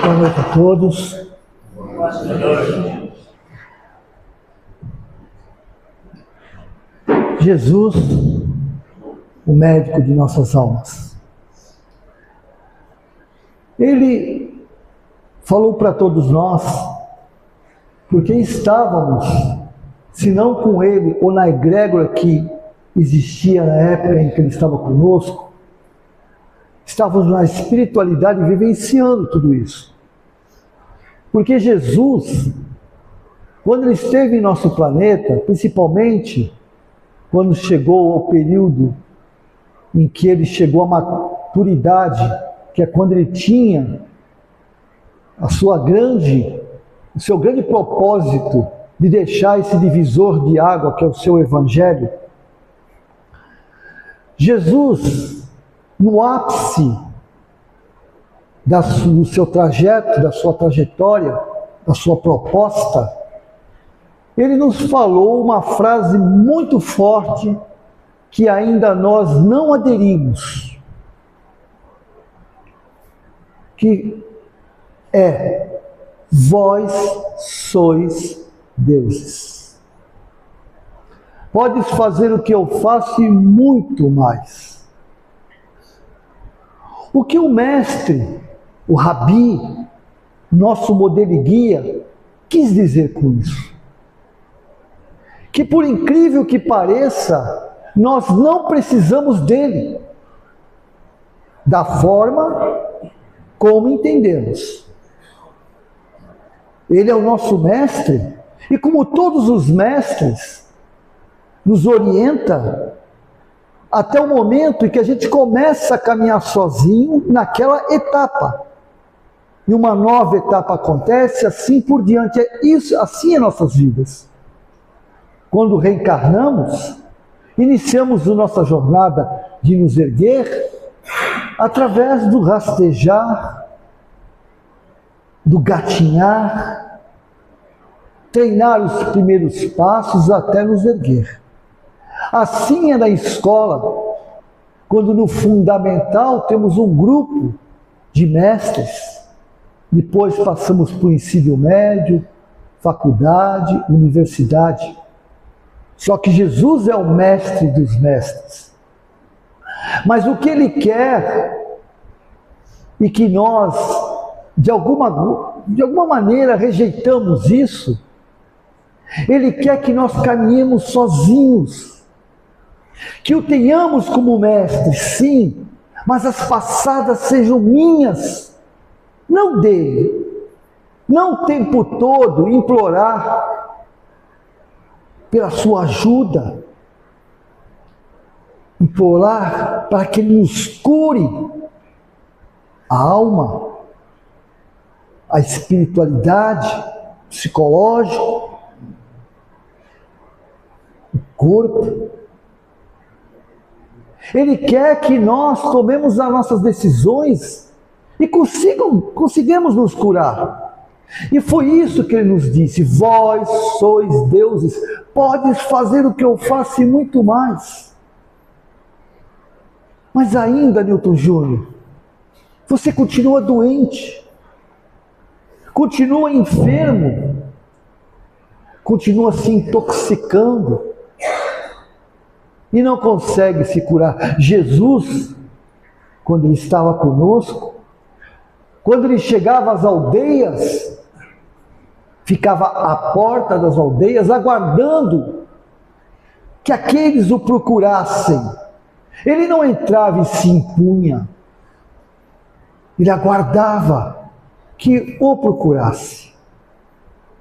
Boa noite a todos. Jesus, o médico de nossas almas. Ele falou para todos nós, porque estávamos, se não com ele ou na egrégora que existia na época em que ele estava conosco, estávamos na espiritualidade vivenciando tudo isso. Porque Jesus, quando ele esteve em nosso planeta, principalmente quando chegou ao período em que ele chegou à maturidade, que é quando ele tinha o seu grande propósito de deixar esse divisor de água, que é o seu evangelho. Jesus, no ápice do seu trajeto, da sua trajetória, da sua proposta, ele nos falou uma frase muito forte que ainda nós não aderimos, que é: vós sois deuses. Podes fazer o que eu faço e muito mais. O que o mestre, o Rabi, nosso modelo e guia, quis dizer com isso? Que por incrível que pareça, nós não precisamos dele, da forma como entendemos. Ele é o nosso mestre, e como todos os mestres, nos orienta até o momento em que a gente começa a caminhar sozinho naquela etapa. E uma nova etapa acontece, assim por diante. Assim é nossas vidas. Quando reencarnamos, iniciamos a nossa jornada de nos erguer através do rastejar, do gatinhar, treinar os primeiros passos até nos erguer. Assim é na escola, quando no fundamental temos um grupo de mestres, depois passamos para o ensino médio, faculdade, universidade. Só que Jesus é o mestre dos mestres. Mas o que ele quer, e que nós, de alguma maneira, rejeitamos isso, ele quer que nós caminhemos sozinhos. Que o tenhamos como mestre, sim, mas as passadas sejam minhas, não dele. Não o tempo todo implorar pela sua ajuda, implorar para que ele nos cure a alma, a espiritualidade, psicológico, o corpo. Ele quer que nós tomemos as nossas decisões e consigamos nos curar. E foi isso que ele nos disse: vós sois deuses, podes fazer o que eu faço e muito mais. Mas ainda, Newton Júnior, você continua doente, continua enfermo, continua se intoxicando e não consegue se curar. Jesus, quando ele estava conosco, quando ele chegava às aldeias, ficava à porta das aldeias, aguardando que aqueles o procurassem. Ele não entrava e se impunha. Ele aguardava que o procurasse,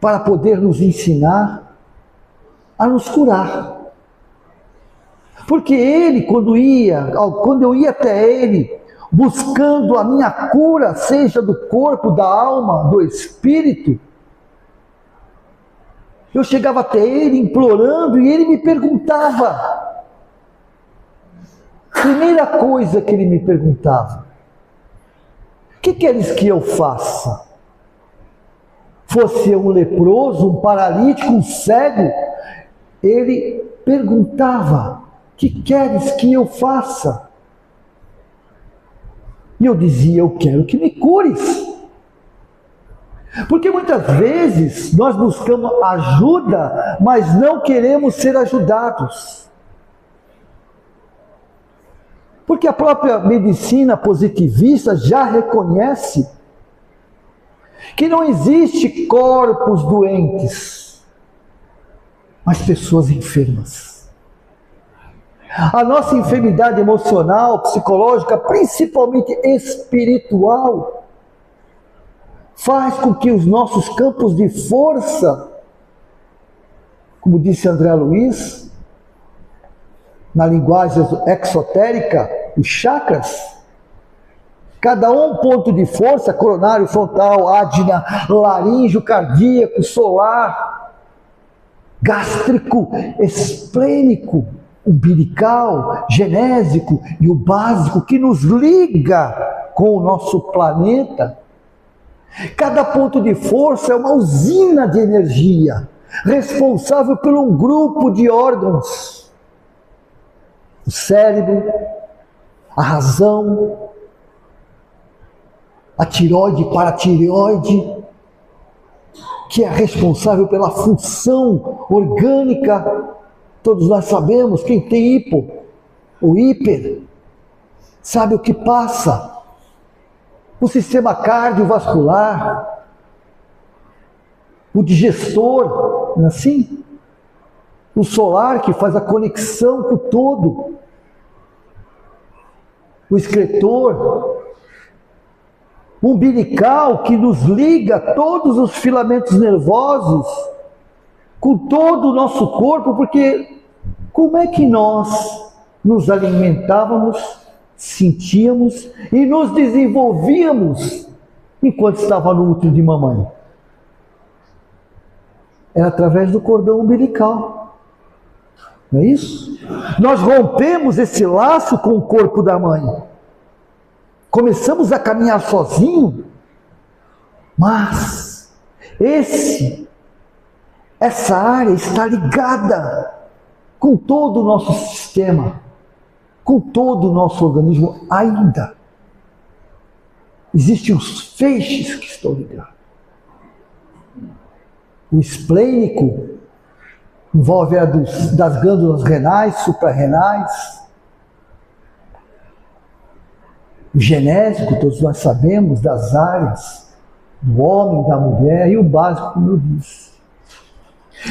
para poder nos ensinar a nos curar. Porque ele, quando eu ia até ele, buscando a minha cura, seja do corpo, da alma, do espírito, eu chegava até ele implorando e ele me perguntava. Primeira coisa que ele me perguntava: o que queres que eu faça? Fosse eu um leproso, um paralítico, um cego? Ele perguntava: o que queres que eu faça? E eu dizia: eu quero que me cures. Porque muitas vezes nós buscamos ajuda, mas não queremos ser ajudados. Porque a própria medicina positivista já reconhece que não existe corpos doentes, mas pessoas enfermas. A nossa enfermidade emocional, psicológica, principalmente espiritual, faz com que os nossos campos de força, como disse André Luiz, na linguagem exotérica, os chakras, cada um ponto de força, coronário, frontal, ádina, laríngeo, cardíaco, solar, gástrico, esplênico, umbilical, genésico e o básico, que nos liga com o nosso planeta. Cada ponto de força é uma usina de energia, responsável por um grupo de órgãos. O cérebro, a razão, a tireoide, paratireoide, que é responsável pela função orgânica. Todos nós sabemos, quem tem hipo ou hiper, sabe o que passa. O sistema cardiovascular, o digestor, não é assim? O solar, que faz a conexão com o todo, o excretor, o umbilical, que nos liga todos os filamentos nervosos com todo o nosso corpo, porque como é que nós nos alimentávamos, sentíamos e nos desenvolvíamos enquanto estava no útero de mamãe? Era através do cordão umbilical. Não é isso? Nós rompemos esse laço com o corpo da mãe. Começamos a caminhar sozinho, mas essa área está ligada com todo o nosso sistema, com todo o nosso organismo ainda. Existem os feixes que estão ligados. O esplênico envolve das glândulas renais, suprarrenais. O genésico, todos nós sabemos, das áreas do homem, da mulher, e o básico, como eu disse.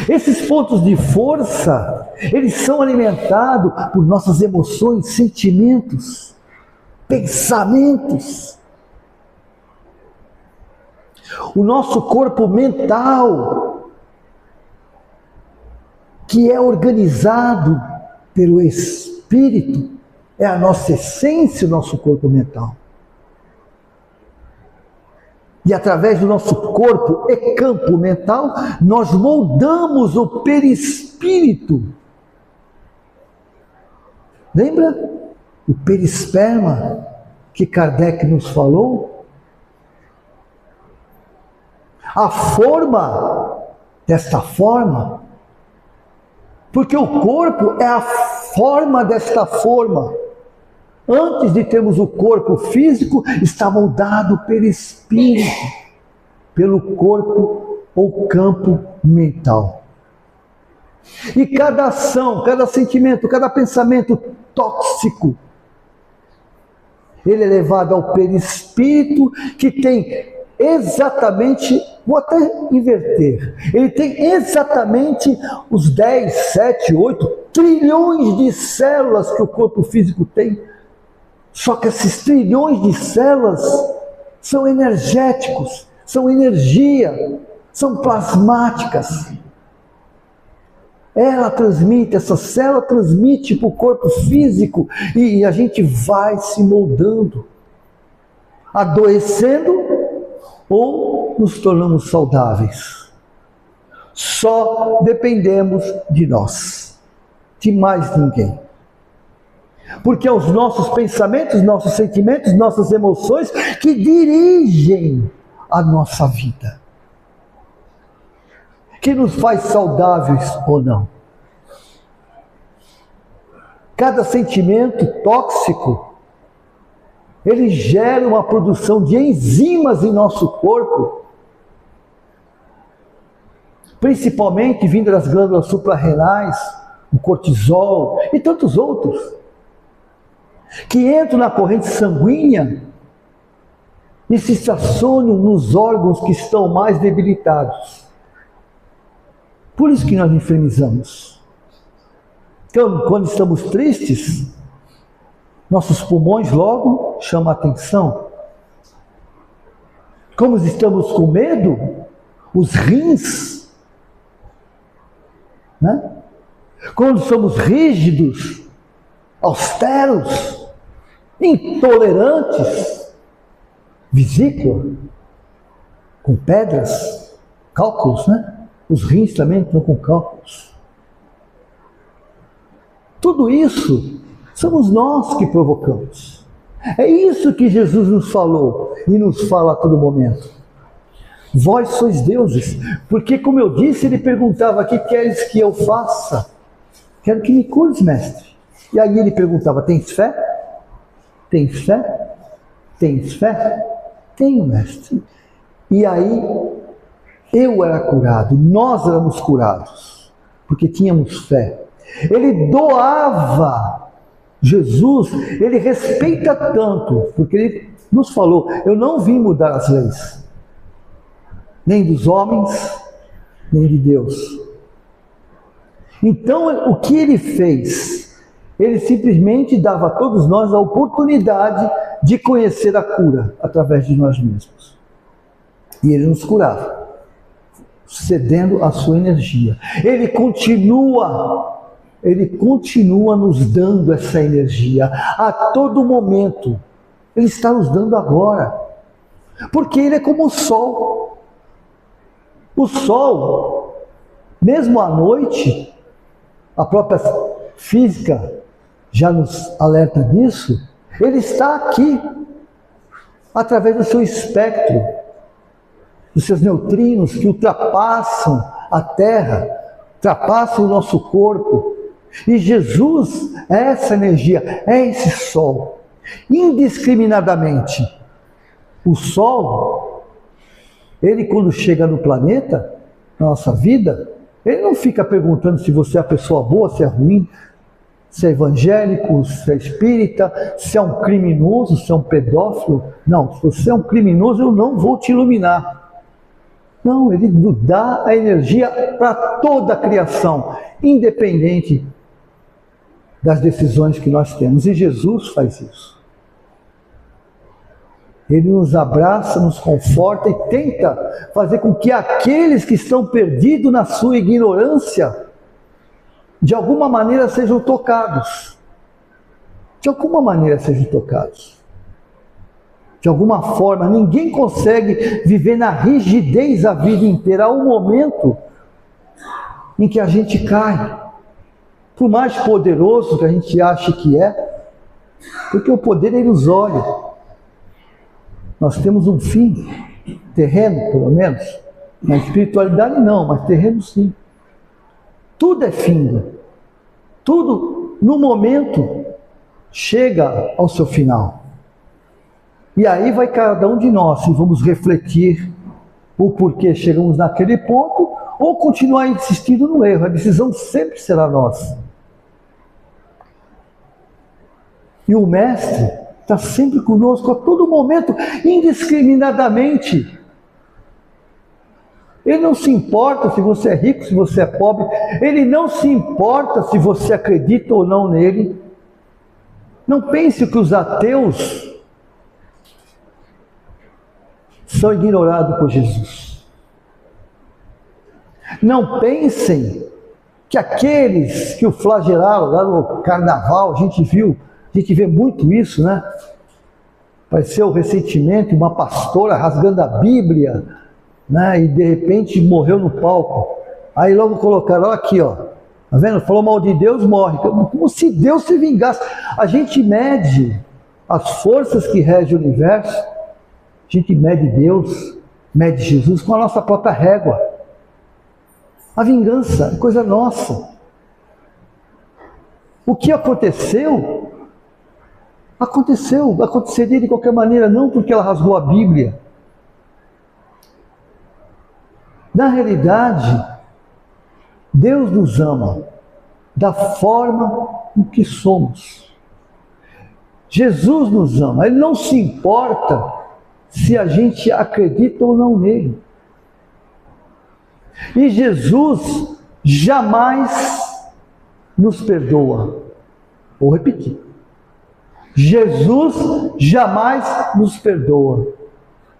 Esses pontos de força, eles são alimentados por nossas emoções, sentimentos, pensamentos. O nosso corpo mental, que é organizado pelo Espírito, é a nossa essência, o nosso corpo mental. E através do nosso corpo e campo mental, nós moldamos o perispírito. Lembra o perisperma que Kardec nos falou? A forma desta forma, porque o corpo é a forma desta forma. Antes de termos o corpo físico, está moldado pelo espírito, pelo corpo ou campo mental. E cada ação, cada sentimento, cada pensamento tóxico, ele é levado ao perispírito, que tem exatamente, vou até inverter, ele tem exatamente os 10, 7, 8 trilhões de células que o corpo físico tem. Só que esses trilhões de células são energéticos, são energia, são plasmáticas. Essa célula transmite para o corpo físico e a gente vai se moldando, adoecendo ou nos tornamos saudáveis. Só dependemos de nós, de mais ninguém. Porque é os nossos pensamentos, nossos sentimentos, nossas emoções que dirigem a nossa vida, que nos faz saudáveis ou não. Cada sentimento tóxico, ele gera uma produção de enzimas em nosso corpo, principalmente vindo das glândulas suprarrenais, o cortisol e tantos outros, que entram na corrente sanguínea e se estacionam nos órgãos que estão mais debilitados. Por isso que nós infernizamos. Então, quando estamos tristes, nossos pulmões logo chamam a atenção. Como estamos com medo, os rins, né? Quando somos rígidos, austeros, intolerantes, vesícula, com pedras, cálculos, né? Os rins também estão com cálculos. Tudo isso somos nós que provocamos. É isso que Jesus nos falou e nos fala a todo momento. Vós sois deuses. Porque, como eu disse, ele perguntava: o que queres que eu faça? Quero que me cures, mestre. E aí ele perguntava: tens fé? Tens fé? Tens fé? Tenho, mestre. E aí eu era curado, nós éramos curados, porque tínhamos fé. Ele doava. Jesus, ele respeita tanto, porque ele nos falou: eu não vim mudar as leis, nem dos homens, nem de Deus. Então, o que ele fez? Ele simplesmente dava a todos nós a oportunidade de conhecer a cura através de nós mesmos. E ele nos curava, cedendo a sua energia. Ele continua nos dando essa energia a todo momento. Ele está nos dando agora. Porque ele é como o sol. O sol, mesmo à noite, a própria física já nos alerta disso, ele está aqui, através do seu espectro, dos seus neutrinos que ultrapassam a Terra, ultrapassam o nosso corpo. E Jesus é essa energia, é esse sol, indiscriminadamente. O sol, ele quando chega no planeta, na nossa vida, ele não fica perguntando se você é a pessoa boa, se é ruim, se é evangélico, se é espírita, se é um criminoso, se é um pedófilo. Não, se você é um criminoso, eu não vou te iluminar. Não, ele dá a energia para toda a criação, independente das decisões que nós temos. E Jesus faz isso. Ele nos abraça, nos conforta e tenta fazer com que aqueles que estão perdidos na sua ignorância, de alguma maneira sejam tocados. De alguma maneira sejam tocados. De alguma forma, ninguém consegue viver na rigidez a vida inteira. Há um momento em que a gente cai. Por mais poderoso que a gente ache que é, porque o poder é ilusório. Nós temos um fim, terreno pelo menos. Na espiritualidade não, mas terreno sim. Tudo é fim. Tudo, no momento, chega ao seu final. E aí vai cada um de nós, e vamos refletir o porquê chegamos naquele ponto, ou continuar insistindo no erro. A decisão sempre será nossa. E o Mestre está sempre conosco a todo momento, indiscriminadamente. Ele não se importa se você é rico, se você é pobre. Ele não se importa se você acredita ou não nele. Não pense que os ateus são ignorados por Jesus. Não pensem que aqueles que o flagelaram lá no carnaval, a gente vê muito isso, né? Apareceu recentemente uma pastora rasgando a Bíblia, né? E de repente morreu no palco. Aí logo colocaram, olha aqui, ó. Tá vendo? Falou mal de Deus, morre. Como se Deus se vingasse. A gente mede as forças que regem o universo, a gente mede Deus, mede Jesus com a nossa própria régua. A vingança é coisa nossa. O que aconteceu, aconteceria de qualquer maneira, não porque ela rasgou a Bíblia. Na realidade, Deus nos ama da forma em que somos. Jesus nos ama, Ele não se importa se a gente acredita ou não nele. E Jesus jamais nos perdoa. Vou repetir. Jesus jamais nos perdoa,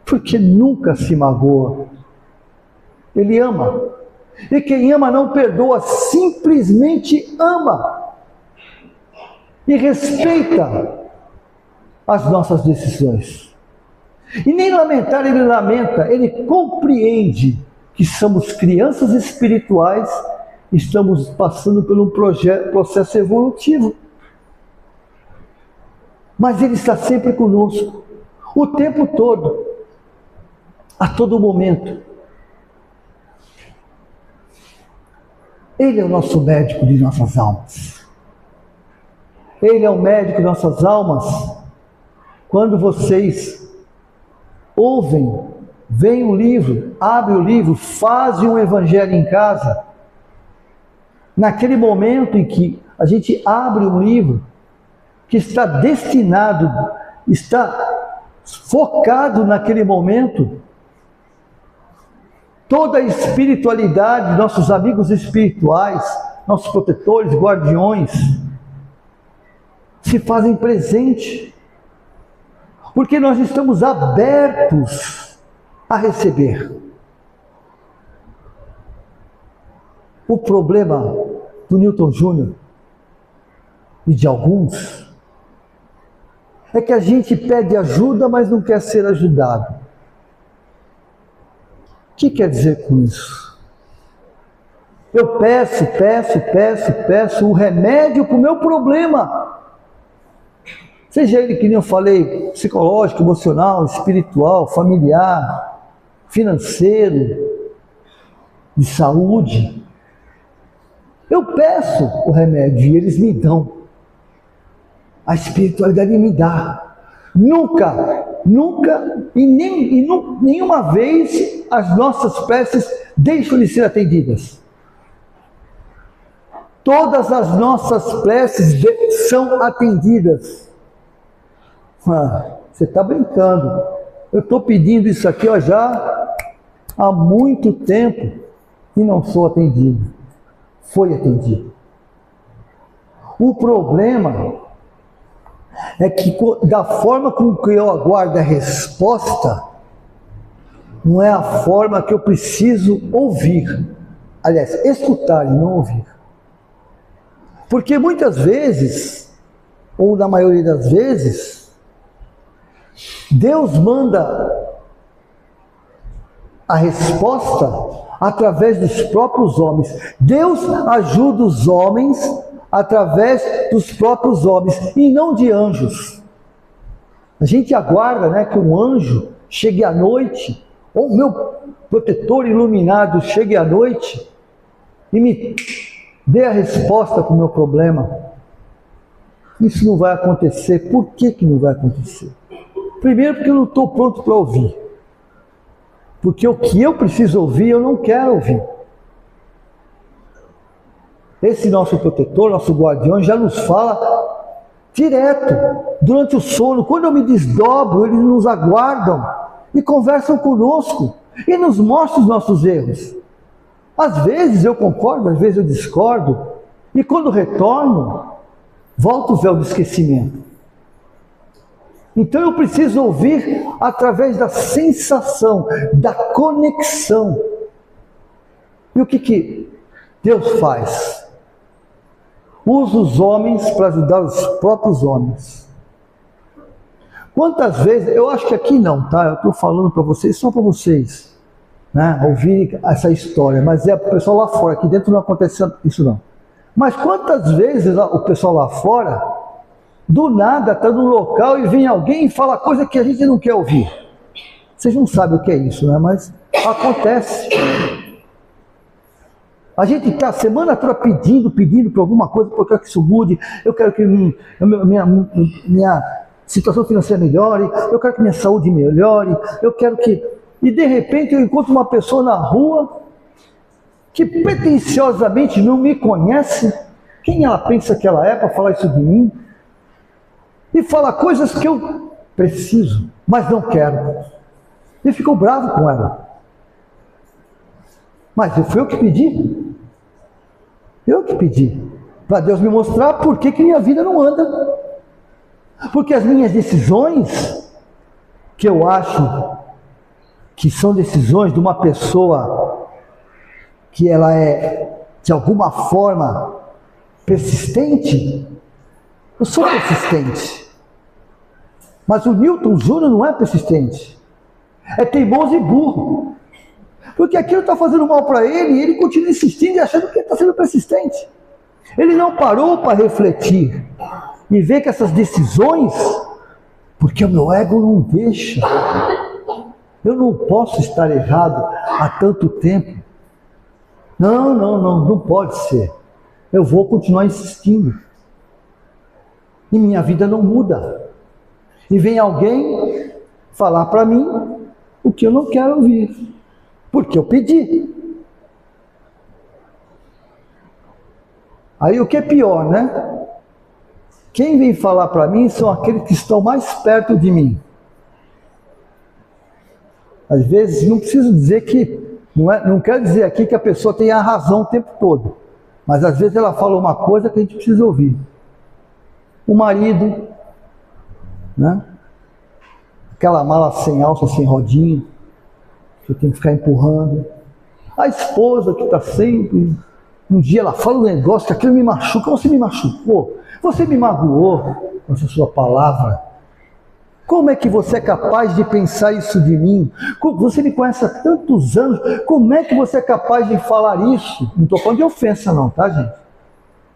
porque nunca se magoa. Ele ama. E quem ama não perdoa, simplesmente ama. E respeita as nossas decisões. E nem lamentar ele lamenta, ele compreende que somos crianças espirituais, estamos passando por um processo evolutivo. Mas ele está sempre conosco, o tempo todo, a todo momento. Ele é o nosso médico de nossas almas. Ele é o médico de nossas almas. Quando vocês ouvem, veem o livro, abrem o livro, fazem um evangelho em casa, naquele momento em que a gente abre um livro, que está destinado, está focado naquele momento, toda a espiritualidade, nossos amigos espirituais, nossos protetores, guardiões, se fazem presente, porque nós estamos abertos a receber. O problema do Newton Júnior e de alguns é que a gente pede ajuda, mas não quer ser ajudado. O que quer dizer com isso? Eu peço o remédio para o meu problema. Seja ele, que nem eu falei, psicológico, emocional, espiritual, familiar, financeiro, de saúde. Eu peço o remédio e eles me dão. A espiritualidade me dá. Nunca, nenhuma vez as nossas preces deixam de ser atendidas. Todas as nossas preces são atendidas. Você está brincando. Eu estou pedindo isso aqui já há muito tempo e não sou atendido. Foi atendido. O problema é que da forma com que eu aguardo a resposta, não é a forma que eu preciso ouvir. Aliás, escutar e não ouvir. Porque muitas vezes, ou na maioria das vezes, Deus manda a resposta através dos próprios homens. Deus ajuda os homens através dos próprios homens e não de anjos. A gente aguarda, que um anjo chegue à noite, ou o meu protetor iluminado chegue à noite e me dê a resposta para o meu problema. Isso não vai acontecer. Por que não vai acontecer? Primeiro, porque eu não estou pronto para ouvir. Porque o que eu preciso ouvir, eu não quero ouvir. Esse nosso protetor, nosso guardião, já nos fala direto, durante o sono. Quando eu me desdobro, eles nos aguardam e conversam conosco e nos mostram os nossos erros. Às vezes eu concordo, às vezes eu discordo, e quando retorno, volta o véu do esquecimento. Então eu preciso ouvir através da sensação, da conexão. E o que Deus faz? Usa os homens para ajudar os próprios homens. Quantas vezes, eu acho que aqui não, tá? Eu estou falando para vocês, só para vocês, ouvirem essa história, mas é para o pessoal lá fora, aqui dentro não acontece isso não. Mas quantas vezes o pessoal lá fora, do nada, está no local e vem alguém e fala coisa que a gente não quer ouvir. Vocês não sabem o que é isso, mas acontece. A gente está a semana toda pedindo por alguma coisa, porque eu quero que isso mude, eu quero que minha situação financeira melhore, eu quero que minha saúde melhore, eu quero que... E de repente eu encontro uma pessoa na rua que pretensiosamente não me conhece, quem ela pensa que ela é para falar isso de mim? E fala coisas que eu preciso, mas não quero. E ficou bravo com ela. Mas foi eu que pedi. Eu que pedi. Para Deus me mostrar por que minha vida não anda. Porque as minhas decisões, que eu acho que são decisões de uma pessoa que ela é, de alguma forma, persistente, eu sou persistente. Mas o Newton Júnior não é persistente. É teimoso e burro. Porque aquilo está fazendo mal para ele e ele continua insistindo e achando que ele está sendo persistente. Ele não parou para refletir e ver que essas decisões, porque o meu ego não deixa. Eu não posso estar errado há tanto tempo. Não pode ser. Eu vou continuar insistindo. E minha vida não muda. E vem alguém falar para mim o que eu não quero ouvir. Porque eu pedi. Aí o que é pior, né? Quem vem falar para mim são aqueles que estão mais perto de mim. Às vezes, não preciso dizer que, não quero dizer aqui que a pessoa tenha a razão o tempo todo. Mas às vezes ela fala uma coisa que a gente precisa ouvir. O marido, né? Aquela mala sem alça, sem rodinha, que eu tenho que ficar empurrando. A esposa que está sempre... Um dia ela fala um negócio que aquilo me machuca. Você me machucou, você me magoou com essa sua palavra. Como é que você é capaz de pensar isso de mim? Você me conhece há tantos anos, como é que você é capaz de falar isso? Não estou falando de ofensa não, tá, gente?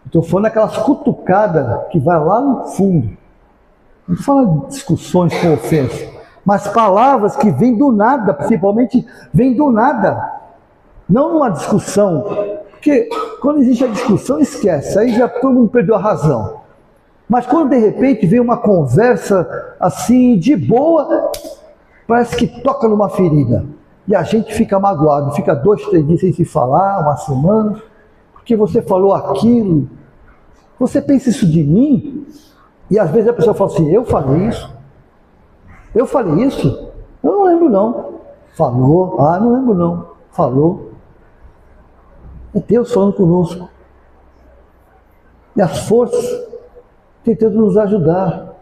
Estou falando daquelas cutucadas que vai lá no fundo. Não estou falando de discussões com ofensa, mas palavras que vêm do nada, principalmente vêm do nada. Não numa discussão, porque quando existe a discussão, esquece, aí já todo mundo perdeu a razão. Mas quando de repente vem uma conversa assim, de boa, parece que toca numa ferida. E a gente fica magoado, fica 2, 3 dias sem se falar, uma semana, porque você falou aquilo. Você pensa isso de mim? E às vezes a pessoa fala assim, eu falei isso? Eu falei isso? Eu não lembro não. Falou? Ah, não lembro não. Falou. É Deus falando conosco. E as forças tentando nos ajudar.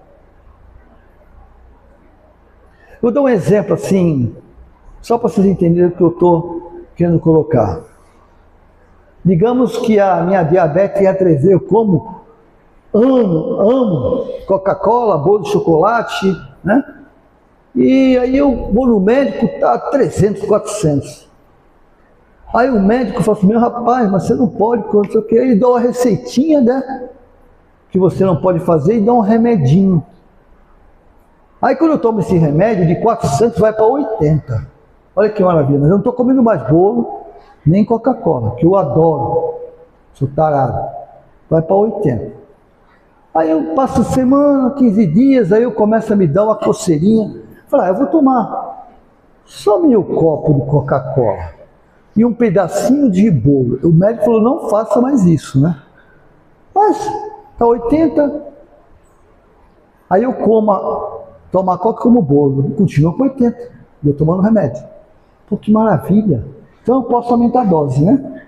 Vou dar um exemplo assim, só para vocês entenderem o que eu estou querendo colocar. Digamos que a minha diabetes é A3, eu como, amo Coca-Cola, bolo de chocolate, né? E aí eu vou no médico, está 300, 400. Aí o médico fala assim, meu rapaz, mas você não pode, não sei o que, ele dá uma receitinha, né? Que você não pode fazer e dá um remedinho. Aí quando eu tomo esse remédio, de 400 vai para 80. Olha que maravilha, mas eu não estou comendo mais bolo, nem Coca-Cola, que eu adoro, sou tarado. Vai para 80. Aí eu passo semana, 15 dias, aí eu começo a me dar uma coceirinha. Falei, eu vou tomar só meio copo de Coca-Cola e um pedacinho de bolo. O médico falou, não faça mais isso, né? Mas está 80. Aí eu tomo a coca como bolo, continua com 80. E eu tomando remédio. Pô, que maravilha. Então eu posso aumentar a dose, né?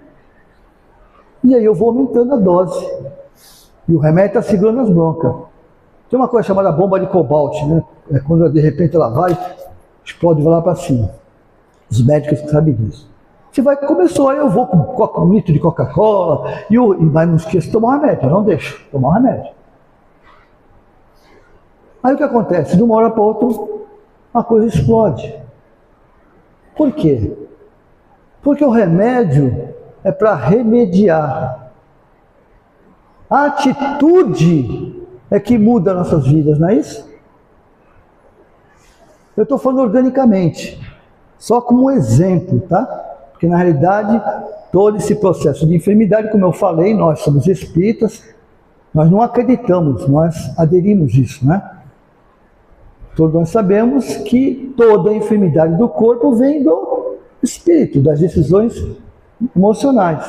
E aí eu vou aumentando a dose. E o remédio está segurando as broncas. Tem uma coisa chamada bomba de cobalto, né? É quando de repente ela vai, explode lá para cima. Os médicos que sabem disso. Você vai, começou, aí eu vou com um litro de Coca-Cola, mas não esqueça de tomar um remédio, eu não deixo tomar um remédio. Aí o que acontece? De uma hora para outra, a coisa explode. Por quê? Porque o remédio é para remediar. A atitude é que muda nossas vidas, não é isso? Eu estou falando organicamente, só como um exemplo, tá? Porque na realidade, todo esse processo de enfermidade, como eu falei, nós somos espíritas, nós não acreditamos, nós aderimos isso, né? Todos nós sabemos que toda a enfermidade do corpo vem do espírito, das decisões emocionais.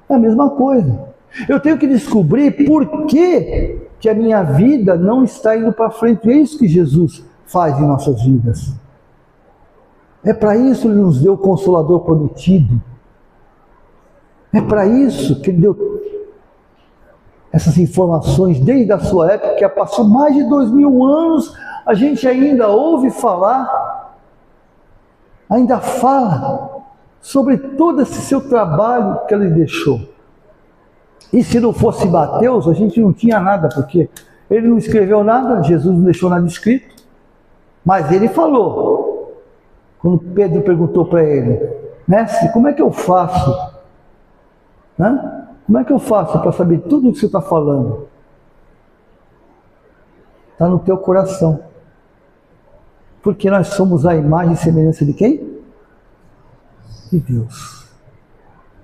É a mesma coisa. Eu tenho que descobrir por que a minha vida não está indo para frente. É isso que Jesus faz em nossas vidas. É para isso que Ele nos deu o Consolador prometido. É para isso que Ele deu essas informações desde a sua época, que passou mais de 2000 anos, a gente ainda ouve falar, ainda fala sobre todo esse seu trabalho que Ele deixou. E se não fosse Mateus, a gente não tinha nada, porque ele não escreveu nada, Jesus não deixou nada escrito, mas ele falou. Quando Pedro perguntou para ele, mestre, como é que eu faço? Como é que eu faço para saber tudo o que você está falando? Está no teu coração. Porque nós somos a imagem e semelhança de quem? De Deus.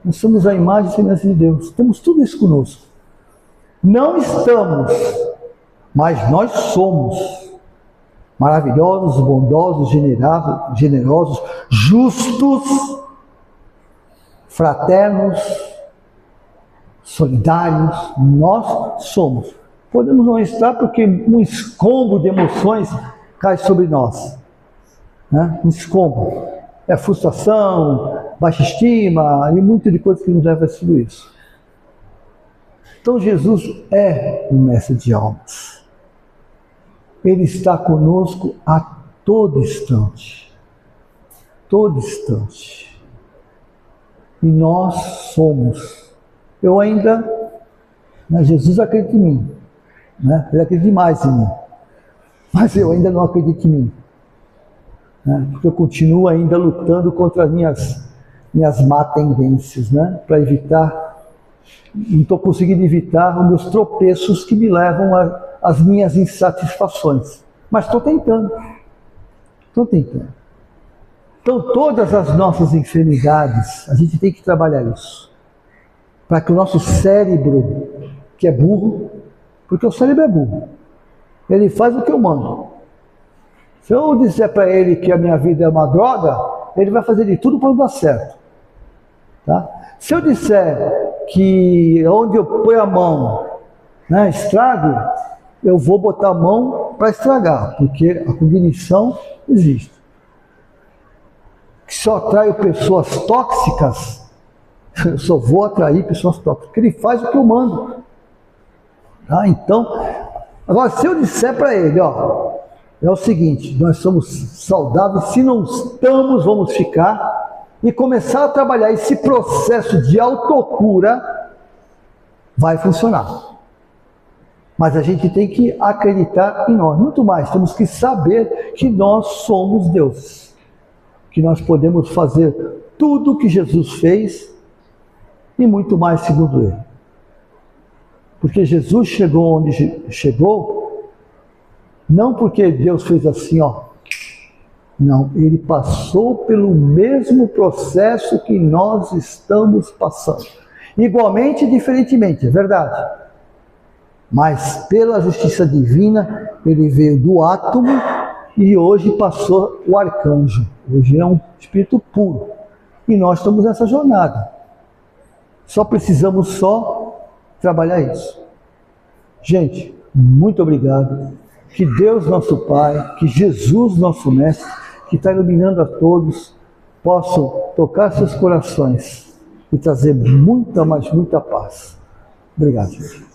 Nós somos a imagem e semelhança de Deus. Temos tudo isso conosco. Não estamos, mas nós somos maravilhosos, bondosos, generosos, justos, fraternos, solidários. Nós somos. Podemos não estar porque um escombro de emoções cai sobre nós. Um escombro. É frustração, baixa estima e muita de coisas que nos leva a tudo isso. Então Jesus é o mestre de almas. Ele está conosco a todo instante. Todo instante. E nós somos. Eu ainda, Jesus acredita em mim. Ele acredita demais em mim. Mas eu ainda não acredito em mim. Porque eu continuo ainda lutando contra as minhas má tendências, para evitar, não estou conseguindo evitar os meus tropeços que me levam às minhas insatisfações. Mas estou tentando. Então, todas as nossas enfermidades, a gente tem que trabalhar isso. Para que o nosso cérebro, que é burro, porque o cérebro é burro, ele faz o que eu mando. Se eu disser para ele que a minha vida é uma droga, ele vai fazer de tudo para não dar certo. Tá? Se eu disser que onde eu ponho a mão, estrago, eu vou botar a mão para estragar, porque a cognição existe. Que só atraio pessoas tóxicas, eu só vou atrair pessoas tóxicas, porque ele faz o que eu mando. Tá? Então, agora se eu disser para ele, é o seguinte, nós somos saudáveis, se não estamos, vamos ficar, e começar a trabalhar esse processo de autocura, vai funcionar. Mas a gente tem que acreditar em nós, muito mais, temos que saber que nós somos Deus, que nós podemos fazer tudo o que Jesus fez e muito mais segundo Ele. Porque Jesus chegou onde chegou, não porque Deus fez assim, Não, Ele passou pelo mesmo processo que nós estamos passando. Igualmente e diferentemente, é verdade. Mas pela justiça divina, Ele veio do átomo e hoje passou o arcanjo. Hoje é um espírito puro. E nós estamos nessa jornada. Só precisamos trabalhar isso. Gente, muito obrigado. Que Deus, nosso Pai, que Jesus, nosso Mestre, que está iluminando a todos, possam tocar seus corações e trazer muita, mas muita paz. Obrigado, gente.